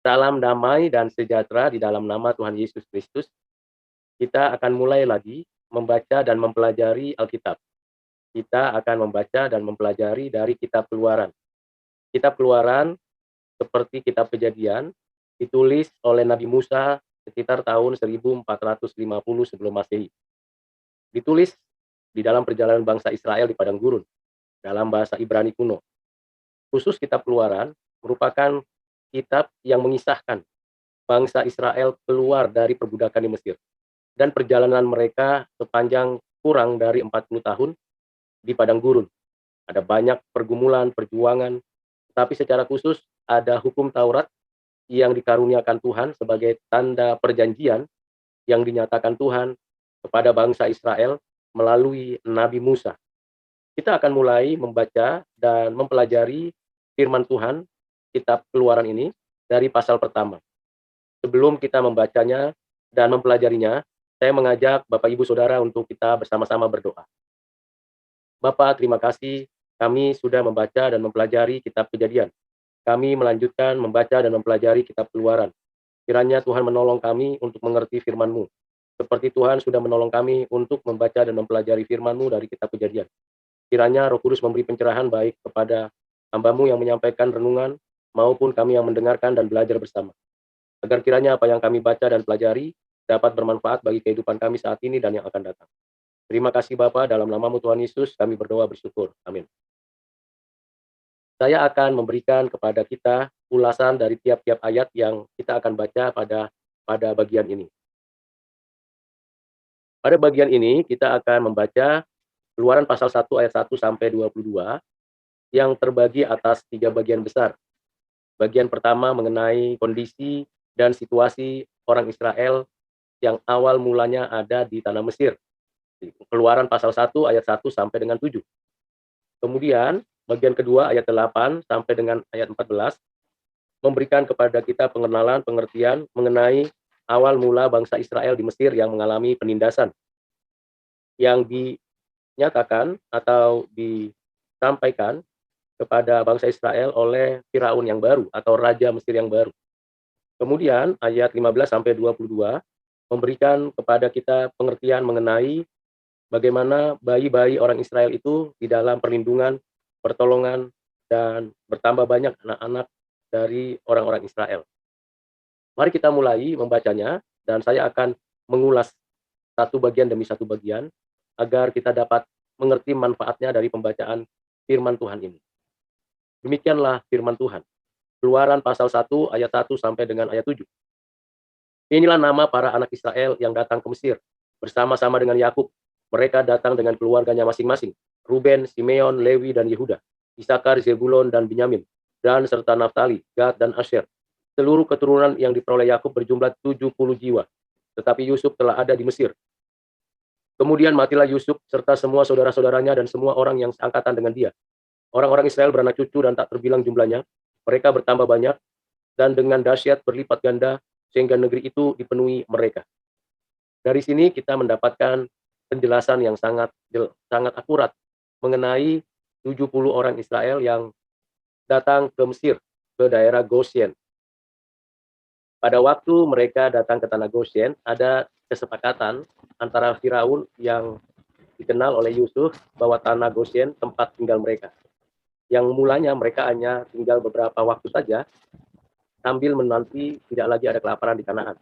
Salam damai dan sejahtera di dalam nama Tuhan Yesus Kristus. Kita akan mulai lagi membaca dan mempelajari Alkitab. Kita akan membaca dan mempelajari dari Kitab Keluaran. Kitab Keluaran seperti Kitab Kejadian ditulis oleh Nabi Musa sekitar tahun 1450 sebelum Masehi. Ditulis di dalam perjalanan bangsa Israel di padang gurun dalam bahasa Ibrani kuno. Khusus Kitab Keluaran merupakan kitab yang mengisahkan bangsa Israel keluar dari perbudakan di Mesir dan perjalanan mereka sepanjang kurang dari 40 tahun di padang gurun. Ada banyak pergumulan, perjuangan, tapi secara khusus ada hukum Taurat yang dikaruniakan Tuhan sebagai tanda perjanjian yang dinyatakan Tuhan kepada bangsa Israel melalui Nabi Musa. Kita akan mulai membaca dan mempelajari firman Tuhan Kitab Keluaran ini dari pasal pertama. Sebelum kita membacanya dan mempelajarinya, saya mengajak Bapak Ibu Saudara untuk kita bersama-sama berdoa. Bapak, terima kasih kami sudah membaca dan mempelajari Kitab Kejadian. Kami melanjutkan membaca dan mempelajari Kitab Keluaran. Kiranya Tuhan menolong kami untuk mengerti firman-Mu. Seperti Tuhan sudah menolong kami untuk membaca dan mempelajari firman-Mu dari Kitab Kejadian. Kiranya Roh Kudus memberi pencerahan baik kepada hamba-Mu yang menyampaikan renungan maupun kami yang mendengarkan dan belajar bersama. Agar kiranya apa yang kami baca dan pelajari dapat bermanfaat bagi kehidupan kami saat ini dan yang akan datang. Terima kasih Bapa, dalam nama-Mu Tuhan Yesus kami berdoa bersyukur. Amin. Saya akan memberikan kepada kita ulasan dari tiap-tiap ayat yang kita akan baca pada bagian ini. Pada bagian ini kita akan membaca Keluaran pasal 1 ayat 1 sampai 22 yang terbagi atas 3 bagian besar. Bagian pertama mengenai kondisi dan situasi orang Israel yang awal mulanya ada di tanah Mesir. Keluaran pasal 1 ayat 1 sampai dengan 7. Kemudian bagian kedua ayat 8 sampai dengan ayat 14 memberikan kepada kita pengenalan, pengertian mengenai awal mula bangsa Israel di Mesir yang mengalami penindasan. Yang dinyatakan atau disampaikan kepada bangsa Israel oleh Firaun yang baru atau Raja Mesir yang baru. Kemudian ayat 15 sampai 22 memberikan kepada kita pengertian mengenai bagaimana bayi-bayi orang Israel itu di dalam perlindungan, pertolongan, dan bertambah banyak anak-anak dari orang-orang Israel. Mari kita mulai membacanya dan saya akan mengulas satu bagian demi satu bagian agar kita dapat mengerti manfaatnya dari pembacaan firman Tuhan ini. Demikianlah firman Tuhan. Keluaran pasal 1 ayat 1 sampai dengan ayat 7. Inilah nama para anak Israel yang datang ke Mesir bersama-sama dengan Yakub. Mereka datang dengan keluarganya masing-masing. Ruben, Simeon, Lewi, dan Yehuda. Isakar, Zebulon, dan Binyamin. Dan serta Naftali, Gad, dan Asher. Seluruh keturunan yang diperoleh Yakub berjumlah 70 jiwa. Tetapi Yusuf telah ada di Mesir. Kemudian matilah Yusuf serta semua saudara-saudaranya dan semua orang yang seangkatan dengan dia. Orang-orang Israel beranak cucu dan tak terbilang jumlahnya. Mereka bertambah banyak dan dengan dahsyat berlipat ganda sehingga negeri itu dipenuhi mereka. Dari sini kita mendapatkan penjelasan yang sangat akurat mengenai 70 orang Israel yang datang ke Mesir, ke daerah Goshen. Pada waktu mereka datang ke tanah Goshen, ada kesepakatan antara Firaun yang dikenal oleh Yusuf bahwa tanah Goshen tempat tinggal mereka. Yang mulanya mereka hanya tinggal beberapa waktu saja sambil menanti tidak lagi ada kelaparan di Kanaan.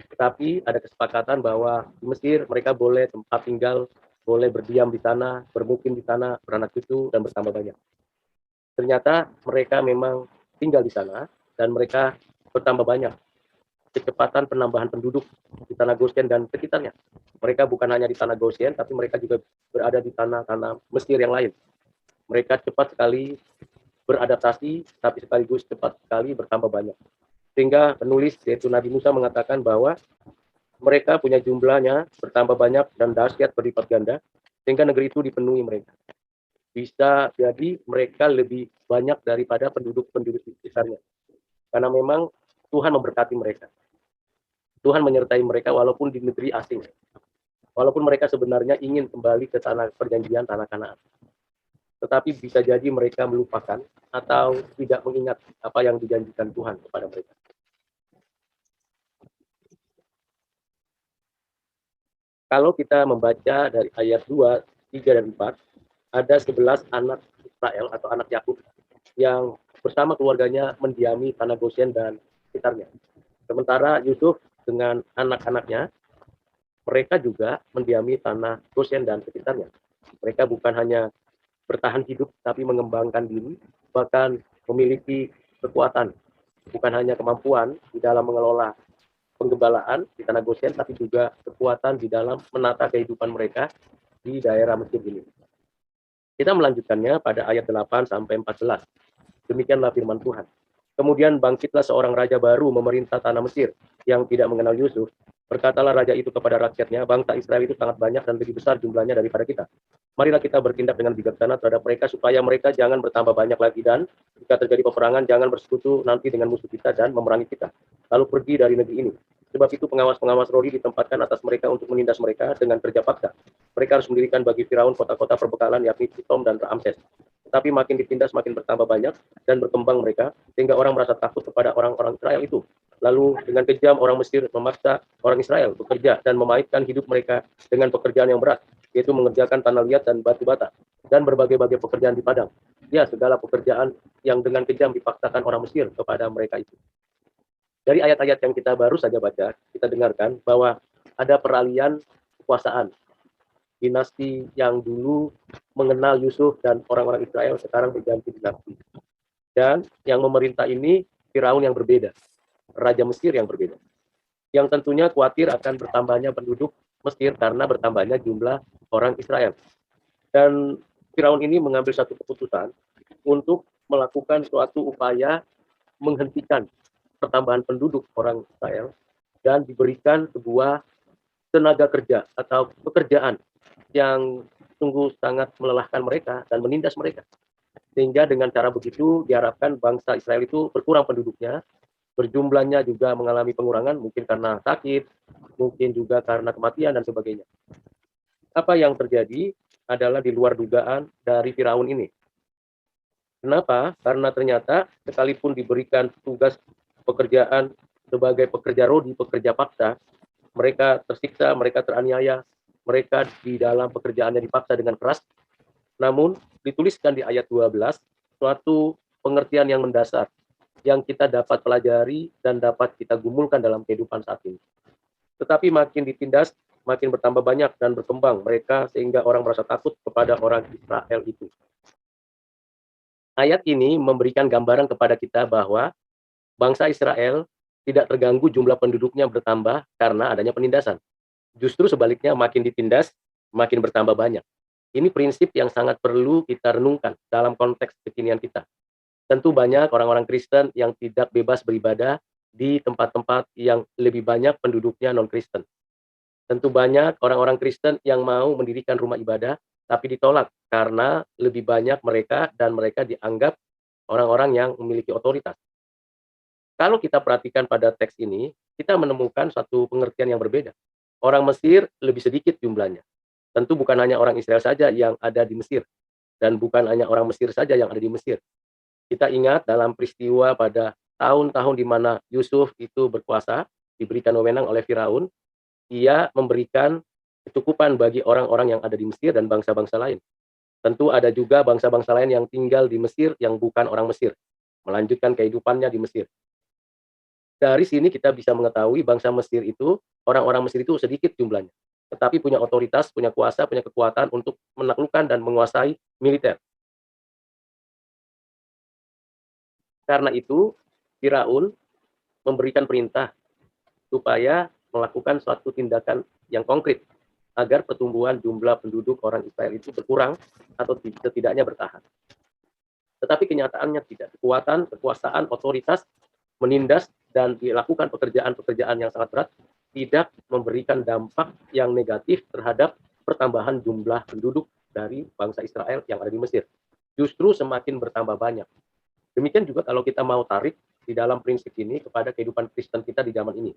Tetapi ada kesepakatan bahwa di Mesir mereka boleh tempat tinggal, boleh berdiam di sana, bermukim di sana, beranak cucu dan bertambah banyak. Ternyata mereka memang tinggal di sana dan mereka bertambah banyak. Kecepatan penambahan penduduk di tanah Goshen dan sekitarnya. Mereka bukan hanya di tanah Goshen, tapi mereka juga berada di tanah-tanah Mesir yang lain. Mereka cepat sekali beradaptasi, tapi sekaligus cepat sekali bertambah banyak. Sehingga penulis, yaitu Nabi Musa, mengatakan bahwa mereka punya jumlahnya bertambah banyak dan dahsyat berlipat ganda, sehingga negeri itu dipenuhi mereka. Bisa jadi mereka lebih banyak daripada penduduk-penduduk di sekitarnya. Karena memang Tuhan memberkati mereka. Tuhan menyertai mereka walaupun di negeri asing. Walaupun mereka sebenarnya ingin kembali ke tanah perjanjian, tanah Kanaan. Tetapi bisa jadi mereka melupakan atau tidak mengingat apa yang dijanjikan Tuhan kepada mereka. Kalau kita membaca dari ayat 2, 3, dan 4, ada 11 anak Israel atau anak Yakub yang bersama keluarganya mendiami tanah Goshen dan sekitarnya. Sementara Yusuf dengan anak-anaknya, mereka juga mendiami tanah Goshen dan sekitarnya. Mereka bukan hanya bertahan hidup, tapi mengembangkan diri, bahkan memiliki kekuatan, bukan hanya kemampuan di dalam mengelola penggembalaan di tanah Goshen, tapi juga kekuatan di dalam menata kehidupan mereka di daerah Mesir ini. Kita melanjutkannya pada ayat 8 sampai 14. Demikianlah firman Tuhan. Kemudian bangkitlah seorang raja baru memerintah tanah Mesir yang tidak mengenal Yusuf. Berkatalah raja itu kepada rakyatnya, bangsa Israel itu sangat banyak dan lebih besar jumlahnya daripada kita. Marilah kita bertindak dengan bijaksana terhadap mereka supaya mereka jangan bertambah banyak lagi, dan jika terjadi peperangan jangan bersekutu nanti dengan musuh kita dan memerangi kita, lalu pergi dari negeri ini. Sebab itu pengawas-pengawas rohani ditempatkan atas mereka untuk menindas mereka dengan kerja paksa. Mereka harus mendirikan bagi Firaun kota-kota perbekalan yakni Pitom dan Ramses. Tetapi makin ditindas makin bertambah banyak dan berkembang mereka, sehingga orang merasa takut kepada orang-orang Israel itu. Lalu dengan kejam orang Mesir memaksa orang Israel bekerja dan memaitkan hidup mereka dengan pekerjaan yang berat, yaitu mengerjakan tanah liat dan batu bata, dan berbagai-bagai pekerjaan di padang. Ya, segala pekerjaan yang dengan kejam dipaksakan orang Mesir kepada mereka itu. Dari ayat-ayat yang kita baru saja baca, kita dengarkan bahwa ada peralihan kekuasaan. Dinasti yang dulu mengenal Yusuf dan orang-orang Israel sekarang berganti dinasti. Dan yang memerintah ini Firaun yang berbeda, Raja Mesir yang berbeda. Yang tentunya khawatir akan bertambahnya penduduk Mesir karena bertambahnya jumlah orang Israel. Dan Firaun ini mengambil satu keputusan untuk melakukan suatu upaya menghentikan pertambahan penduduk orang Israel dan diberikan sebuah tenaga kerja atau pekerjaan yang sungguh sangat melelahkan mereka dan menindas mereka. Sehingga dengan cara begitu diharapkan bangsa Israel itu berkurang penduduknya, berjumlahnya juga mengalami pengurangan, mungkin karena sakit, mungkin juga karena kematian dan sebagainya. Apa yang terjadi adalah di luar dugaan dari Firaun ini. Kenapa? Karena ternyata sekalipun diberikan tugas pekerjaan sebagai pekerja rodi, pekerja paksa, mereka tersiksa, mereka teraniaya, mereka di dalam pekerjaannya dipaksa dengan keras. Namun dituliskan di ayat 12 suatu pengertian yang mendasar yang kita dapat pelajari dan dapat kita gumulkan dalam kehidupan saat ini. Tetapi makin ditindas, makin bertambah banyak dan berkembang mereka sehingga orang merasa takut kepada orang Israel itu. Ayat ini memberikan gambaran kepada kita bahwa bangsa Israel tidak terganggu jumlah penduduknya bertambah karena adanya penindasan. Justru sebaliknya makin ditindas, makin bertambah banyak. Ini prinsip yang sangat perlu kita renungkan dalam konteks kekinian kita. Tentu banyak orang-orang Kristen yang tidak bebas beribadah di tempat-tempat yang lebih banyak penduduknya non-Kristen. Tentu banyak orang-orang Kristen yang mau mendirikan rumah ibadah, tapi ditolak karena lebih banyak mereka dan mereka dianggap orang-orang yang memiliki otoritas. Kalau kita perhatikan pada teks ini, kita menemukan satu pengertian yang berbeda. Orang Mesir lebih sedikit jumlahnya. Tentu bukan hanya orang Israel saja yang ada di Mesir, dan bukan hanya orang Mesir saja yang ada di Mesir. Kita ingat dalam peristiwa pada tahun-tahun di mana Yusuf itu berkuasa, diberikan wewenang oleh Firaun, ia memberikan kecukupan bagi orang-orang yang ada di Mesir dan bangsa-bangsa lain. Tentu ada juga bangsa-bangsa lain yang tinggal di Mesir yang bukan orang Mesir, melanjutkan kehidupannya di Mesir. Dari sini kita bisa mengetahui bangsa Mesir itu, orang-orang Mesir itu sedikit jumlahnya, tetapi punya otoritas, punya kuasa, punya kekuatan untuk menaklukkan dan menguasai militer. Karena itu, Firaun memberikan perintah supaya melakukan suatu tindakan yang konkret agar pertumbuhan jumlah penduduk orang Israel itu berkurang atau setidaknya bertahan. Tetapi kenyataannya tidak. Kekuatan, kekuasaan, otoritas menindas dan dilakukan pekerjaan-pekerjaan yang sangat berat tidak memberikan dampak yang negatif terhadap pertambahan jumlah penduduk dari bangsa Israel yang ada di Mesir. Justru semakin bertambah banyak. Demikian juga kalau kita mau tarik di dalam prinsip ini kepada kehidupan Kristen kita di zaman ini.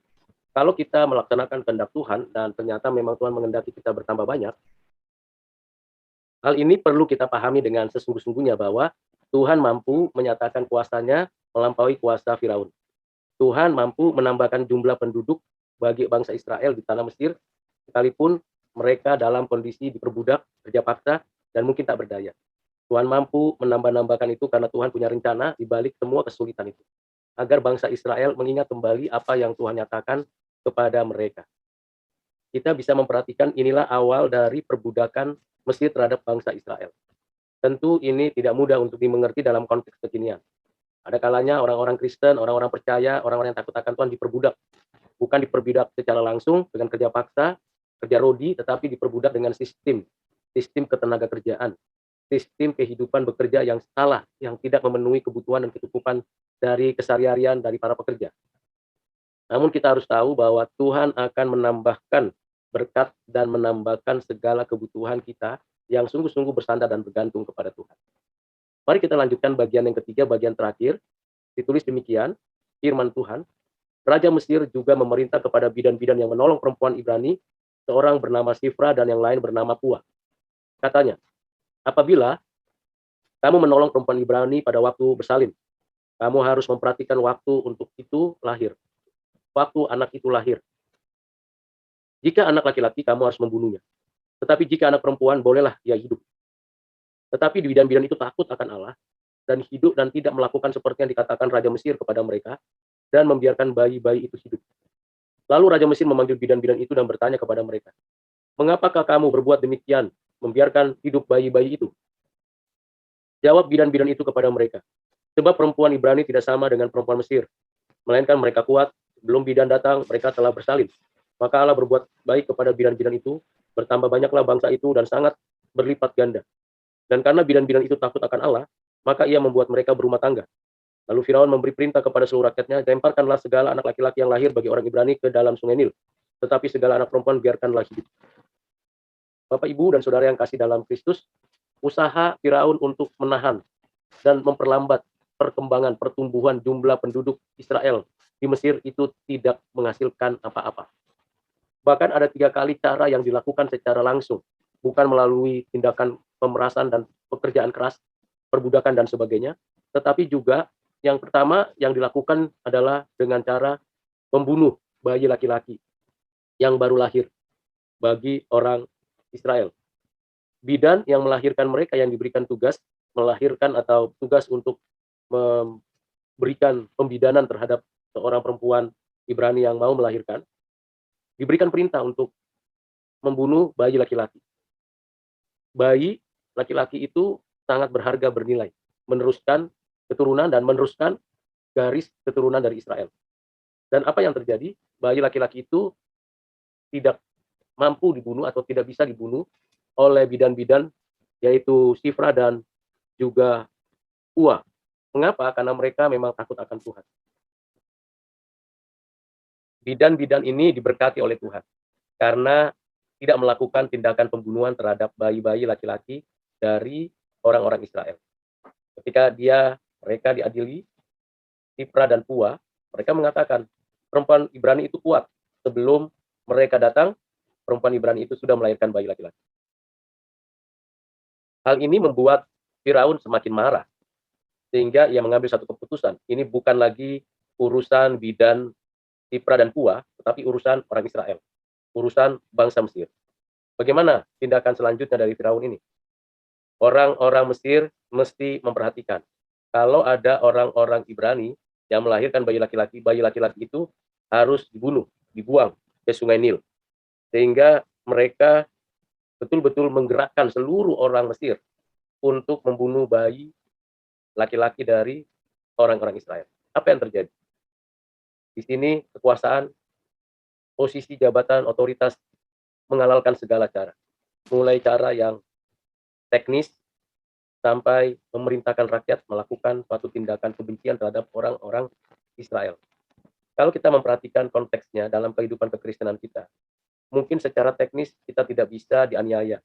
Kalau kita melaksanakan kehendak Tuhan dan ternyata memang Tuhan mengendaki kita bertambah banyak, hal ini perlu kita pahami dengan sesungguh-sungguhnya bahwa Tuhan mampu menyatakan kuasanya melampaui kuasa Firaun. Tuhan mampu menambahkan jumlah penduduk bagi bangsa Israel di tanah Mesir, sekalipun mereka dalam kondisi diperbudak, kerja paksa, dan mungkin tak berdaya. Tuhan mampu menambah-nambahkan itu karena Tuhan punya rencana di balik semua kesulitan itu. Agar bangsa Israel mengingat kembali apa yang Tuhan nyatakan kepada mereka. Kita bisa memperhatikan inilah awal dari perbudakan Mesir terhadap bangsa Israel. Tentu ini tidak mudah untuk dimengerti dalam konteks kekinian. Ada kalanya orang-orang Kristen, orang-orang percaya, orang-orang yang takut akan Tuhan diperbudak. Bukan diperbudak secara langsung dengan kerja paksa, kerja rodi, tetapi diperbudak dengan sistem ketenaga kerjaan, sistem kehidupan bekerja yang salah, yang tidak memenuhi kebutuhan dan kecukupan dari keseharian dari para pekerja. Namun kita harus tahu bahwa Tuhan akan menambahkan berkat dan menambahkan segala kebutuhan kita yang sungguh-sungguh bersandar dan bergantung kepada Tuhan. Mari kita lanjutkan bagian yang ketiga, bagian terakhir. Ditulis demikian, firman Tuhan, Raja Mesir juga memerintah kepada bidan-bidan yang menolong perempuan Ibrani, seorang bernama Sifra dan yang lain bernama Pua. Katanya, apabila kamu menolong perempuan Ibrani pada waktu bersalin, kamu harus memperhatikan waktu untuk itu lahir. Waktu anak itu lahir. Jika anak laki-laki, kamu harus membunuhnya. Tetapi jika anak perempuan, bolehlah dia hidup. Tetapi bidan-bidan itu takut akan Allah, dan hidup dan tidak melakukan seperti yang dikatakan Raja Mesir kepada mereka, dan membiarkan bayi-bayi itu hidup. Lalu Raja Mesir memanggil bidan-bidan itu dan bertanya kepada mereka, mengapakah kamu berbuat demikian, membiarkan hidup bayi-bayi itu? Jawab bidan-bidan itu kepada mereka, sebab perempuan Ibrani tidak sama dengan perempuan Mesir, melainkan mereka kuat, sebelum bidan datang, mereka telah bersalin. Maka Allah berbuat baik kepada bidan-bidan itu, bertambah banyaklah bangsa itu dan sangat berlipat ganda. Dan karena bidan-bidan itu takut akan Allah, maka ia membuat mereka berumah tangga. Lalu Firaun memberi perintah kepada seluruh rakyatnya, lemparkanlah segala anak laki-laki yang lahir bagi orang Ibrani ke dalam sungai Nil. Tetapi segala anak perempuan biarkanlah hidup. Bapak, Ibu, dan Saudara yang kasih dalam Kristus, usaha Firaun untuk menahan dan memperlambat perkembangan pertumbuhan jumlah penduduk Israel di Mesir itu tidak menghasilkan apa-apa. Bahkan ada 3 kali cara yang dilakukan secara langsung, bukan melalui tindakan pemerasan dan pekerjaan keras, perbudakan dan sebagainya, tetapi juga yang pertama yang dilakukan adalah dengan cara membunuh bayi laki-laki yang baru lahir bagi orang Israel. Bidan yang melahirkan mereka yang diberikan tugas melahirkan atau tugas untuk memberikan pembidanan terhadap seorang perempuan Ibrani yang mau melahirkan, diberikan perintah untuk membunuh bayi laki-laki. Bayi laki-laki itu sangat berharga, bernilai, meneruskan keturunan dan meneruskan garis keturunan dari Israel. Dan apa yang terjadi? Bayi laki-laki itu tidak mampu dibunuh atau tidak bisa dibunuh oleh bidan-bidan, yaitu Sifra dan juga Pua. Mengapa? Karena mereka memang takut akan Tuhan. Bidan-bidan ini diberkati oleh Tuhan karena tidak melakukan tindakan pembunuhan terhadap bayi-bayi laki-laki dari orang-orang Israel. Ketika mereka diadili, Sifra dan Pua, mereka mengatakan perempuan Ibrani itu kuat. Sebelum mereka datang, perempuan Ibrani itu sudah melahirkan bayi laki-laki. Hal ini membuat Firaun semakin marah, sehingga ia mengambil satu keputusan. Ini bukan lagi urusan bidan Sifra dan Pua, tetapi urusan orang Israel, urusan bangsa Mesir. Bagaimana tindakan selanjutnya dari Firaun ini? Orang-orang Mesir mesti memperhatikan, kalau ada orang-orang Ibrani yang melahirkan bayi laki-laki itu harus dibunuh, dibuang ke sungai Nil. Sehingga mereka betul-betul menggerakkan seluruh orang Mesir untuk membunuh bayi laki-laki dari orang-orang Israel. Apa yang terjadi? Di sini kekuasaan, posisi jabatan, otoritas menghalalkan segala cara. Mulai cara yang teknis sampai memerintahkan rakyat melakukan suatu tindakan kebencian terhadap orang-orang Israel. Kalau kita memperhatikan konteksnya dalam kehidupan kekristenan kita, mungkin secara teknis kita tidak bisa dianiaya.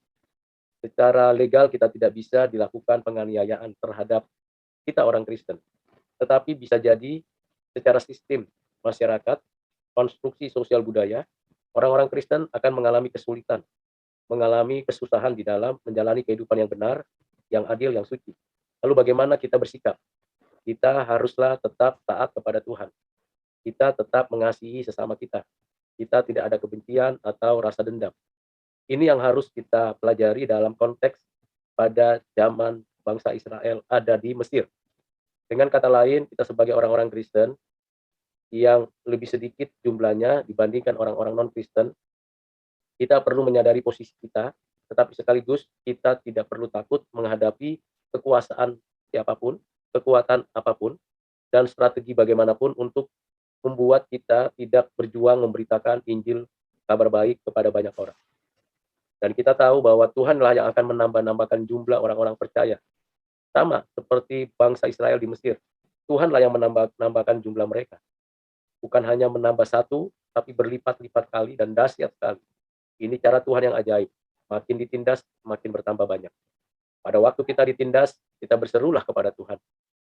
Secara legal kita tidak bisa dilakukan penganiayaan terhadap kita orang Kristen. Tetapi bisa jadi secara sistem masyarakat, konstruksi sosial budaya, orang-orang Kristen akan mengalami kesulitan, mengalami kesusahan di dalam menjalani kehidupan yang benar, yang adil, yang suci. Lalu bagaimana kita bersikap? Kita haruslah tetap taat kepada Tuhan. Kita tetap mengasihi sesama kita. Kita tidak ada kebencian atau rasa dendam. Ini yang harus kita pelajari dalam konteks pada zaman bangsa Israel ada di Mesir. Dengan kata lain, kita sebagai orang-orang Kristen yang lebih sedikit jumlahnya dibandingkan orang-orang non-Kristen, kita perlu menyadari posisi kita, tetapi sekaligus kita tidak perlu takut menghadapi kekuasaan siapapun, kekuatan apapun, dan strategi bagaimanapun untuk membuat kita tidak berjuang memberitakan Injil kabar baik kepada banyak orang. Dan kita tahu bahwa Tuhanlah yang akan menambah-nambahkan jumlah orang-orang percaya. Sama seperti bangsa Israel di Mesir. Tuhanlah yang menambah-nambahkan jumlah mereka. Bukan hanya menambah satu, tapi berlipat-lipat kali dan dahsyat sekali. Ini cara Tuhan yang ajaib. Makin ditindas, makin bertambah banyak. Pada waktu kita ditindas, kita berserulah kepada Tuhan.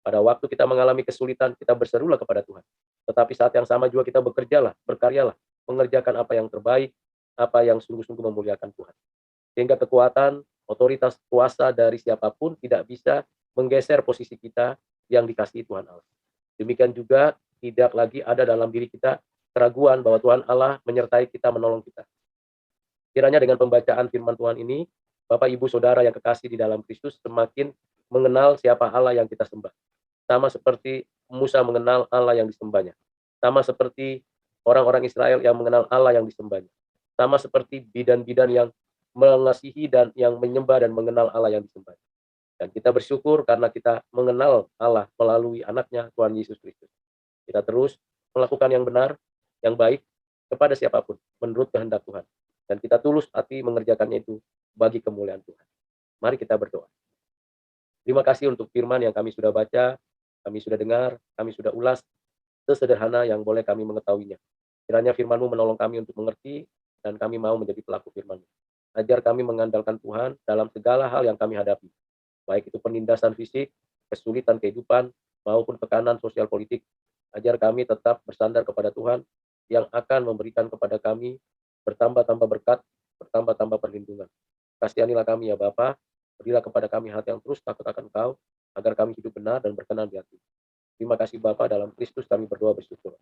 Pada waktu kita mengalami kesulitan, kita berserulah kepada Tuhan. Tetapi saat yang sama juga kita bekerjalah, berkaryalah, mengerjakan apa yang terbaik, apa yang sungguh-sungguh memuliakan Tuhan. Sehingga kekuatan, otoritas, kuasa dari siapapun tidak bisa menggeser posisi kita yang dikasihi Tuhan Allah. Demikian juga tidak lagi ada dalam diri kita keraguan bahwa Tuhan Allah menyertai kita, menolong kita. Kiranya dengan pembacaan firman Tuhan ini, Bapak Ibu Saudara yang kekasih di dalam Kristus semakin mengenal siapa Allah yang kita sembah. Sama seperti Musa mengenal Allah yang disembahnya. Sama seperti orang-orang Israel yang mengenal Allah yang disembahnya. Sama seperti bidan-bidan yang mengasihi dan yang menyembah dan mengenal Allah yang disembahnya. Dan kita bersyukur karena kita mengenal Allah melalui anaknya Tuhan Yesus Kristus. Kita terus melakukan yang benar, yang baik kepada siapapun menurut kehendak Tuhan. Dan kita tulus hati mengerjakannya itu bagi kemuliaan Tuhan. Mari kita berdoa. Terima kasih untuk firman yang kami sudah baca, kami sudah dengar, kami sudah ulas, sesederhana yang boleh kami mengetahuinya. Kiranya firman-Mu menolong kami untuk mengerti, dan kami mau menjadi pelaku firman-Mu. Ajar kami mengandalkan Tuhan dalam segala hal yang kami hadapi, baik itu penindasan fisik, kesulitan kehidupan, maupun tekanan sosial politik. Ajar kami tetap bersandar kepada Tuhan yang akan memberikan kepada kami bertambah-tambah berkat, bertambah-tambah perlindungan. Kasihanilah kami ya Bapa, berilah kepada kami hati yang terus takut akan Kau, agar kami hidup benar dan berkenan di hati. Terima kasih Bapa, dalam Kristus kami berdoa bersyukur.